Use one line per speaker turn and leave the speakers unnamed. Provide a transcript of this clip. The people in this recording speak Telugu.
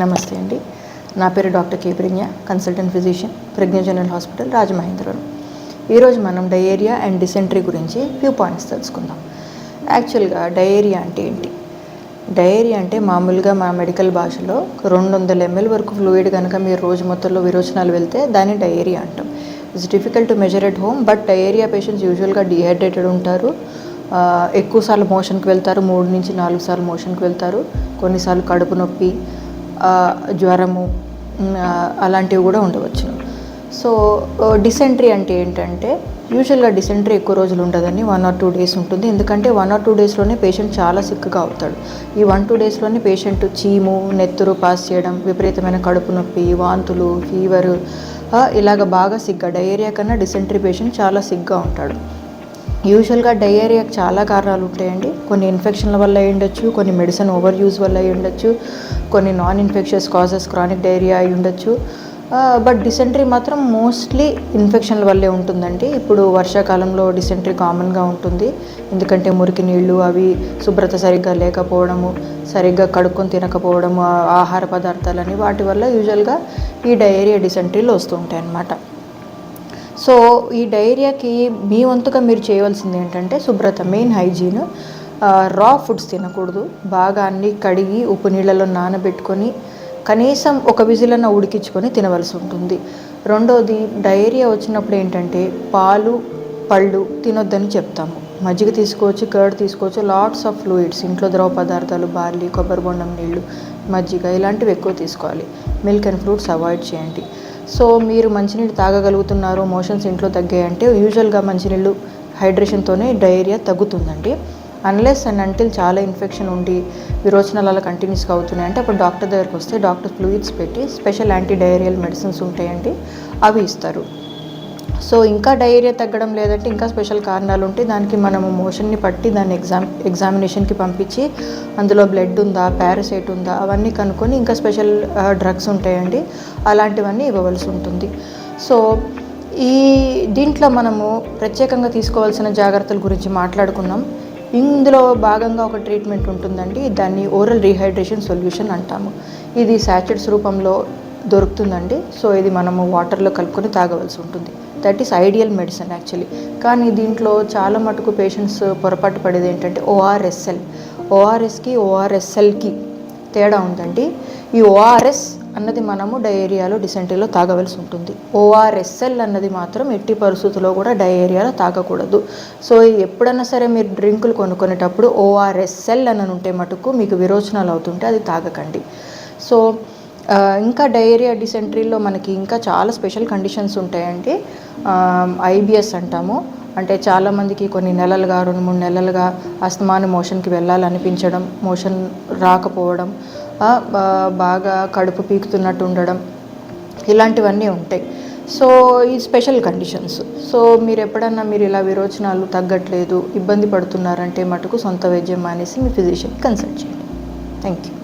నమస్తే అండి. నా పేరు డాక్టర్ కే ప్రజ్ఞ, కన్సల్టెంట్ ఫిజిషియన్, ప్రజ్ఞ జనరల్ హాస్పిటల్, రాజమహేంద్రవరం. ఈరోజు మనం డయేరియా అండ్ డిసెంట్రీ గురించి ఫ్యూ పాయింట్స్ తెలుసుకుందాం. యాక్చువల్గా డయేరియా అంటే ఏంటి? డయేరియా అంటే మామూలుగా మా మెడికల్ భాషలో 200 ml వరకు ఫ్లూయిడ్ కనుక మీరు రోజు మొత్తంలో విరోచనాలు వెళ్తే దాన్ని డయేరియా అంటాం. It's difficult to measure at home, but diarrhoea patients యూజువల్గా డిహైడ్రేటెడ్ ఉంటారు, ఎక్కువసార్లు మోషన్కి వెళ్తారు, 3 నుంచి 4 సార్లు మోషన్కి వెళ్తారు, కొన్నిసార్లు కడుపు నొప్పి, జ్వరము అలాంటివి కూడా ఉండవచ్చు. సో డిసెంట్రీ అంటే ఏంటంటే యూజువల్గా డిసెంట్రీ ఎక్కువ రోజులు ఉండదని 1 or 2 days ఉంటుంది. ఎందుకంటే 1 or 2 daysలోనే పేషెంట్ చాలా సిక్గా అవుతాడు. ఈ 1-2 daysలోనే పేషెంట్ చీము, నెత్తురు పాస్ చేయడం, విపరీతమైన కడుపు నొప్పి, వాంతులు, ఫీవరు, ఇలాగ బాగా సిగ్గా, డయేరియా కన్నా డిసెంట్రీ పేషెంట్ చాలా సిగ్గా ఉంటాడు. యూజువల్గా డయేరియాకి చాలా కారణాలు ఉంటాయండి. కొన్ని ఇన్ఫెక్షన్ల వల్ల అయి ఉండొచ్చు, కొన్ని మెడిసిన్ ఓవర్ యూజ్ వల్ల అయి ఉండొచ్చు, కొన్ని non infectious causes chronic diarrhoea అయి ఉండొచ్చు. బట్ డిసెంట్రీ మాత్రం మోస్ట్లీ ఇన్ఫెక్షన్ల వల్లే ఉంటుందండి. ఇప్పుడు వర్షాకాలంలో డిసెంట్రీ కామన్గా ఉంటుంది. ఎందుకంటే మురికి నీళ్ళు, అవి శుభ్రత సరిగ్గా లేకపోవడము, సరిగ్గా కడుక్కొని తినకపోవడము, ఆహార పదార్థాలని, వాటి వల్ల యూజువల్గా ఈ డయేరియా డిసెంట్రీలు వస్తూ ఉంటాయి అన్నమాట. సో ఈ డయేరియాకి మీ వంతుగా మీరు చేయవలసింది ఏంటంటే శుభ్రత, మెయిన్ హైజీన్. రా ఫుడ్స్ తినకూడదు. బాగా అన్నీ కడిగి ఉప్పు నీళ్ళలో నానబెట్టుకొని కనీసం ఒక విజిలన్న ఉడికించుకొని తినవలసి ఉంటుంది. రెండోది, డయేరియా వచ్చినప్పుడు ఏంటంటే పాలు, పళ్ళు తినొద్దని చెప్తాము. మజ్జిగ తీసుకోవచ్చు, కర్డ్ తీసుకోవచ్చు, లాట్స్ ఆఫ్ ఫ్లూయిడ్స్, ఇంట్లో ద్రవ పదార్థాలు, బార్లీ, కొబ్బరి బొండం నీళ్ళు, మజ్జిగ ఇలాంటివి ఎక్కువ తీసుకోవాలి. మిల్క్ అండ్ ఫ్రూట్స్ అవాయిడ్ చేయండి. సో మీరు మంచినీళ్ళు తాగగలుగుతున్నారు, మోషన్స్ ఇంట్లో తగ్గాయంటే యూజువల్గా మంచినీళ్ళు హైడ్రేషన్తోనే డయేరియా తగ్గుతుందండి. అన్లెస్ అండ్ అంటిల్ చాలా ఇన్ఫెక్షన్ ఉండి విరోచనాలు అలా కంటిన్యూస్గా అవుతున్నాయి అంటే అప్పుడు డాక్టర్ దగ్గరికి వస్తే డాక్టర్ ఫ్లూయిడ్స్ పెట్టి స్పెషల్ యాంటీ డయేరియల్ మెడిసిన్స్ ఉంటాయండి, అవి ఇస్తారు. సో ఇంకా డయేరియా తగ్గడం లేదంటే ఇంకా స్పెషల్ కారణాలు ఉంటే దానికి మనము మోషన్ని పట్టి దాన్ని ఎగ్జామినేషన్కి పంపించి అందులో బ్లడ్ ఉందా, పారాసైట్ ఉందా, అవన్నీ కనుక్కొని ఇంకా స్పెషల్ డ్రగ్స్ ఉంటాయండి, అలాంటివన్నీ ఇవ్వవలసి ఉంటుంది. సో దీంట్లో మనము ప్రత్యేకంగా తీసుకోవాల్సిన జాగ్రత్తల గురించి మాట్లాడుకున్నాం. ఇందులో భాగంగా ఒక ట్రీట్మెంట్ ఉంటుందండి, దాన్ని ఓరల్ రీహైడ్రేషన్ సొల్యూషన్ అంటాము. ఇది శాచెట్స్ రూపంలో దొరుకుతుందండి. సో ఇది మనము వాటర్లో కలుపుకొని తాగవలసి ఉంటుంది. That is ideal medicine actually. కానీ దీంట్లో చాలా మటుకు పేషెంట్స్ పొరపాటు పడేది ఏంటంటే ఓఆర్ఎస్కి ఓఆర్ఎస్ఎల్కి తేడా ఉందండి. ఈ ఓఆర్ఎస్ అన్నది మనము డయేరియాలో డిసెంట్రీలో తాగవలసి ఉంటుంది. ఓఆర్ఎస్ఎల్ అన్నది మాత్రం ఎట్టి పరిస్థితుల్లో కూడా డయేరియాలో తాగకూడదు. సో ఎప్పుడన్నా సరే మీరు డ్రింకులు కొనుక్కునేటప్పుడు ఓఆర్ఎస్ఎల్ అని ఉంటే మటుకు మీకు విరోచనాలు అవుతుంటే అది తాగకండి. సో ఇంకా డయేరియా డిసెంట్రీలో మనకి ఇంకా చాలా స్పెషల్ కండిషన్స్ ఉంటాయండి. ఐబిఎస్ అంటాము. అంటే చాలామందికి కొన్ని నెలలుగా 2-3 నెలలుగా అస్తమాను మోషన్కి వెళ్ళాలనిపించడం, మోషన్ రాకపోవడం, బాగా కడుపు పీకుతున్నట్టు ఉండడం, ఇలాంటివన్నీ ఉంటాయి. సో ఈ స్పెషల్ కండిషన్స్. సో మీరు ఎప్పుడన్నా మీరు ఇలా విరోచనాలు తగ్గట్లేదు, ఇబ్బంది పడుతున్నారంటే మటుకు సొంత వైద్యం మానేసి మీ ఫిజిషియన్కి కన్సల్ట్ చేయండి. Thank you.